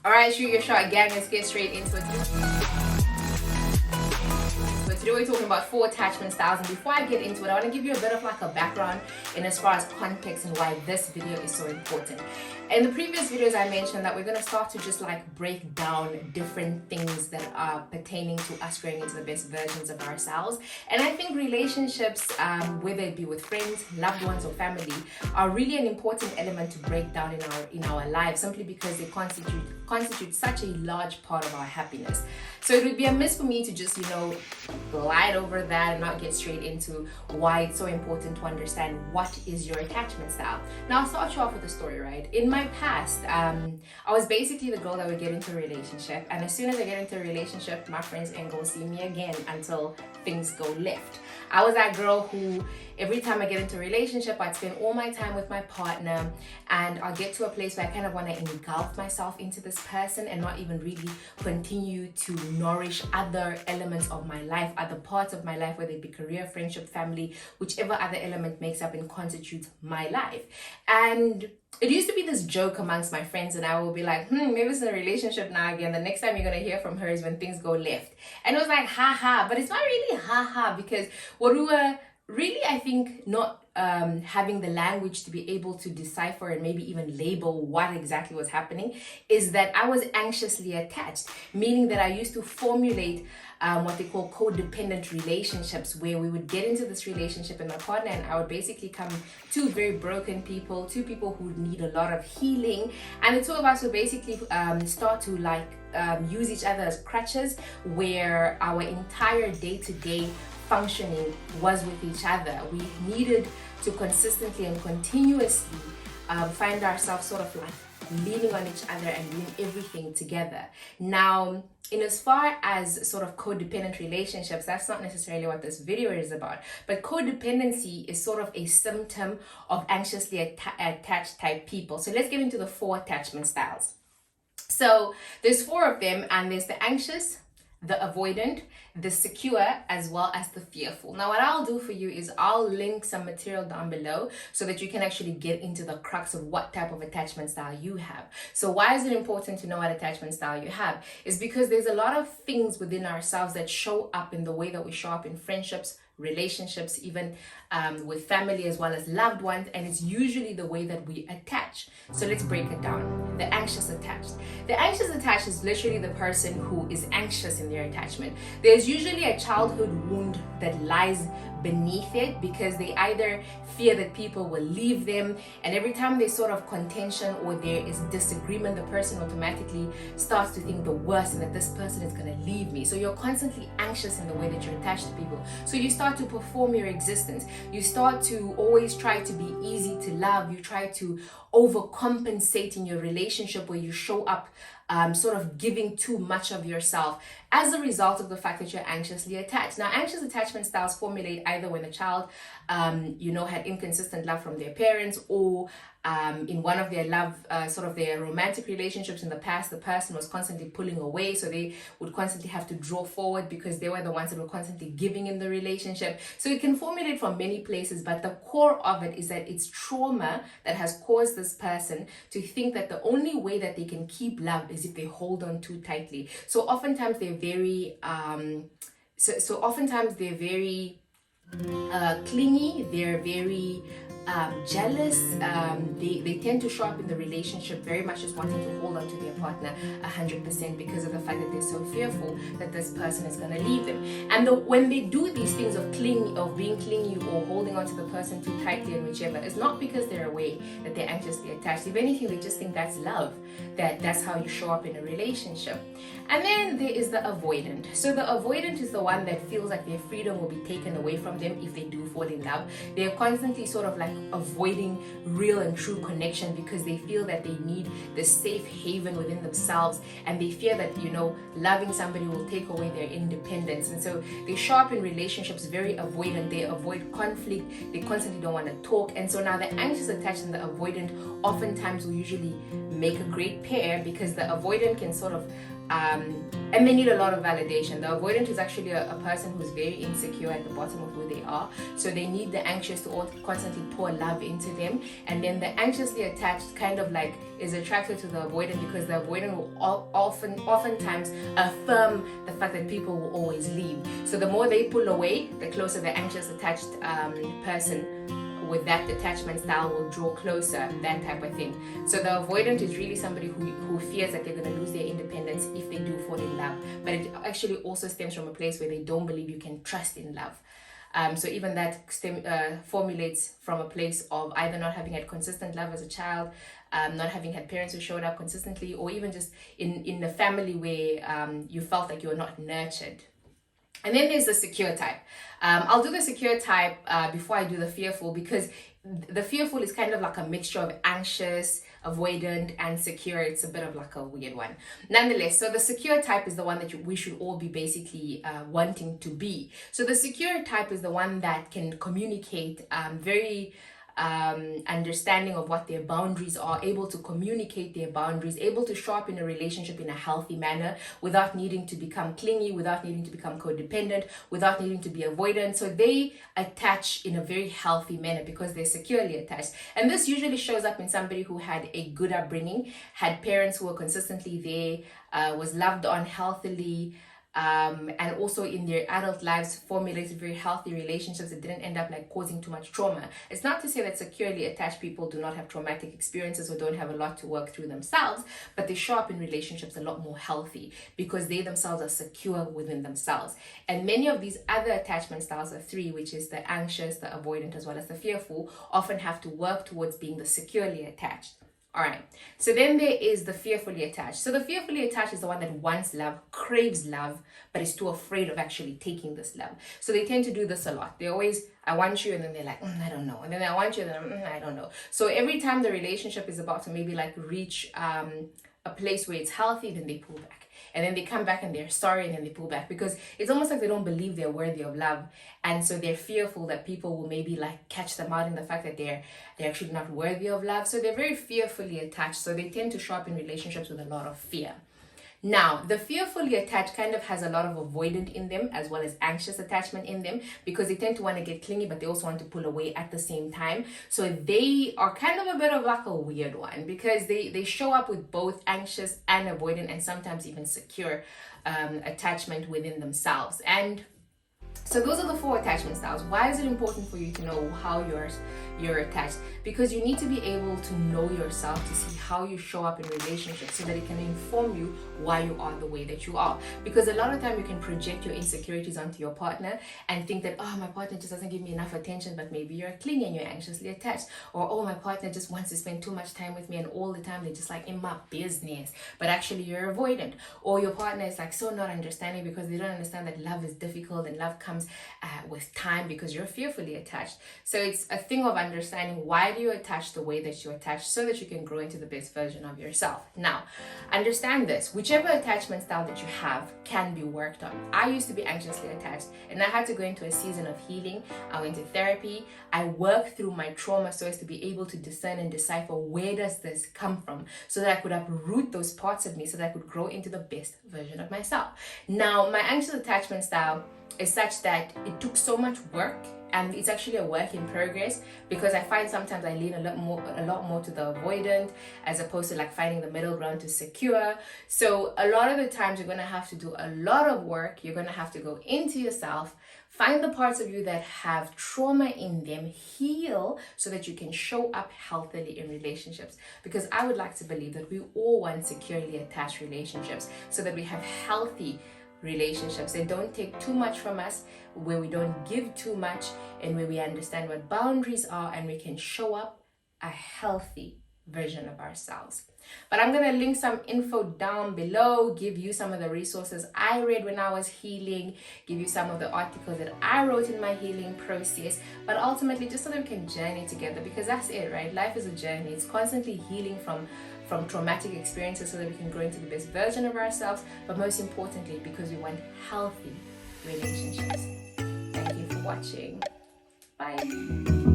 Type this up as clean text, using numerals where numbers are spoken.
Alright, shoot your shot gang, let's get straight into it. So today we're talking about 4 attachment styles, and before I get into it, I want to give you a bit of like a background in as far as context and why this video is so important. In the previous videos I mentioned that we're going to start to just like break down different things that are pertaining to us growing into the best versions of ourselves. And I think relationships, whether it be with friends, loved ones or family, are really an important element to break down in our lives, simply because they constitute such a large part of our happiness. So it would be amiss for me to just, glide over that and not get straight into why it's so important to understand what is your attachment style. Now I'll start you off with a story, right? In my past, I was basically the girl that would get into a relationship, and as soon as I get into a relationship, my friends ain't gonna see me again until things go left. I was that girl who every time I get into a relationship, I'd spend all my time with my partner, and I'll get to a place where I kind of want to engulf myself into this person and not even really continue to nourish other elements of my life, other parts of my life, whether it be career, friendship, family, whichever other element makes up and constitutes my life. And it used to be this joke amongst my friends, and I will be like, maybe it's in a relationship now again. The next time you're going to hear from her is when things go left. And it was like, ha, but it's not really ha, because what we were really, I think, not having the language to be able to decipher and maybe even label what exactly was happening is that I was anxiously attached, meaning that I used to formulate what they call codependent relationships, where we would get into this relationship and my partner and I would basically come two very broken people, two people who need a lot of healing, and the two of us would basically start to use each other as crutches, where our entire day-to-day functioning was with each other. We needed to consistently and continuously find ourselves sort of like leaning on each other and doing everything together. Now, in as far as sort of codependent relationships, that's not necessarily what this video is about, but codependency is sort of a symptom of anxiously attached type people. So let's get into the 4 attachment styles. So there's 4 of them, and there's the anxious, the avoidant, the secure, as well as the fearful. Now what I'll do for you is I'll link some material down below so that you can actually get into the crux of what type of attachment style you have. So why is it important to know what attachment style you have? Is because there's a lot of things within ourselves that show up in the way that we show up in friendships, relationships, even with family as well as loved ones, and it's usually the way that we attach. So let's break it down. The anxious attached. The anxious attached is literally the person who is anxious in their attachment. There's usually a childhood wound that lies beneath it, because they either fear that people will leave them, and every time there's sort of contention or there is disagreement, the person automatically starts to think the worst and that this person is going to leave me. So you're constantly anxious in the way that you're attached to people. So you start to perform your existence. You start to always try to be easy to love. You try to overcompensate in your relationship, where you show up sort of giving too much of yourself as a result of the fact that you're anxiously attached. Now, anxious attachment styles formulate either when a child, had inconsistent love from their parents, or in one of their their romantic relationships in the past, the person was constantly pulling away, so they would constantly have to draw forward because they were the ones that were constantly giving in the relationship. So it can formulate from many places, but the core of it is that it's trauma that has caused this person to think that the only way that they can keep love is if they hold on too tightly. So oftentimes they're very clingy, they're very jealous. They tend to show up in the relationship very much just wanting to hold on to their partner 100%, because of the fact that they're so fearful that this person is going to leave them. And when they do these things of being clingy or holding on to the person too tightly and whichever, it's not because they're aware that they're anxiously attached. If anything, they just think that's love, that's how you show up in a relationship. And then there is the avoidant. So the avoidant is the one that feels like their freedom will be taken away from them if they do fall in love. They're constantly sort of like avoiding real and true connection because they feel that they need this safe haven within themselves, and they fear that loving somebody will take away their independence. And so they show up in relationships very avoidant. They avoid conflict. They constantly don't want to talk. And so now the anxious attached and the avoidant oftentimes will usually make a great pair, because the avoidant can sort of and they need a lot of validation. The avoidant is actually a person who's very insecure at the bottom of who they are, so they need the anxious to constantly pour love into them. And then the anxiously attached kind of like is attracted to the avoidant, because the avoidant will oftentimes affirm the fact that people will always leave. So the more they pull away, the closer the anxious attached person with that attachment style will draw closer, that type of thing. So the avoidant is really somebody who fears that they're going to lose their independence if they do fall in love. But it actually also stems from a place where they don't believe you can trust in love. So even that formulates from a place of either not having had consistent love as a child, not having had parents who showed up consistently, or even just in a family where you felt like you were not nurtured. And then there's the secure type. I'll do the secure type before I do the fearful, because the fearful is kind of like a mixture of anxious, avoidant, and secure. It's a bit of like a weird one. Nonetheless, so the secure type is the one that we should all be basically wanting to be. So the secure type is the one that can communicate very understanding of what their boundaries are, able to communicate their boundaries, able to show up in a relationship in a healthy manner without needing to become clingy, without needing to become codependent, without needing to be avoidant. So they attach in a very healthy manner because they're securely attached. And this usually shows up in somebody who had a good upbringing, had parents who were consistently there, was loved on healthily, and also in their adult lives formulated very healthy relationships that didn't end up like causing too much trauma. It's not to say that securely attached people do not have traumatic experiences or don't have a lot to work through themselves, but they show up in relationships a lot more healthy because they themselves are secure within themselves. And many of these other attachment styles, the three, which is the anxious, the avoidant, as well as the fearful, often have to work towards being the securely attached. All right, so then there is the fearfully attached. So the fearfully attached is the one that wants love, craves love, but is too afraid of actually taking this love. So they tend to do this a lot. They always, I want you, and then they're like, I don't know. And then I want you, and then I don't know. So every time the relationship is about to maybe like reach a place where it's healthy, then they pull back. And then they come back and they're sorry, and then they pull back, because it's almost like they don't believe they're worthy of love. And so they're fearful that people will maybe like catch them out in the fact that they're actually not worthy of love. So they're very fearfully attached. So they tend to show up in relationships with a lot of fear. Now, the fearfully attached kind of has a lot of avoidant in them as well as anxious attachment in them, because they tend to want to get clingy, but they also want to pull away at the same time. So they are kind of a bit of like a weird one, because they show up with both anxious and avoidant, and sometimes even secure attachment within themselves. And so those are the 4 attachment styles. Why is it important for you to know how you're attached? Because you need to be able to know yourself to see how you show up in relationships, so that it can inform you why you are the way that you are. Because a lot of time you can project your insecurities onto your partner and think that, oh, my partner just doesn't give me enough attention, but maybe you're clingy and you're anxiously attached. Or, oh, my partner just wants to spend too much time with me, and all the time they're just like in my business, but actually you're avoidant. Or your partner is like so not understanding because they don't understand that love is difficult and love comes with time, because you're fearfully attached. So it's a thing of understanding why do you attach the way that you attach, so that you can grow into the best version of yourself. Now, understand this: whichever attachment style that you have can be worked on. I used to be anxiously attached, and I had to go into a season of healing. I went to therapy. I worked through my trauma so as to be able to discern and decipher where does this come from, so that I could uproot those parts of me, so that I could grow into the best version of myself. Now, my anxious attachment style is such that it took so much work, and it's actually a work in progress, because I find sometimes I lean a lot more to the avoidant, as opposed to like finding the middle ground to secure. So a lot of the times you're going to have to do a lot of work. You're going to have to go into yourself, find the parts of you that have trauma in them, heal, so that you can show up healthily in relationships. Because I would like to believe that we all want securely attached relationships, so that we have healthy relationships that don't take too much from us, where we don't give too much, and where we understand what boundaries are, and we can show up a healthy version of ourselves. But I'm going to link some info down below, give you some of the resources I read when I was healing, give you some of the articles that I wrote in my healing process, but ultimately just so that we can journey together, because that's it, right? Life is a journey. It's constantly healing from traumatic experiences, so that we can grow into the best version of ourselves, but most importantly, because we want healthy relationships. Thank you for watching. Bye.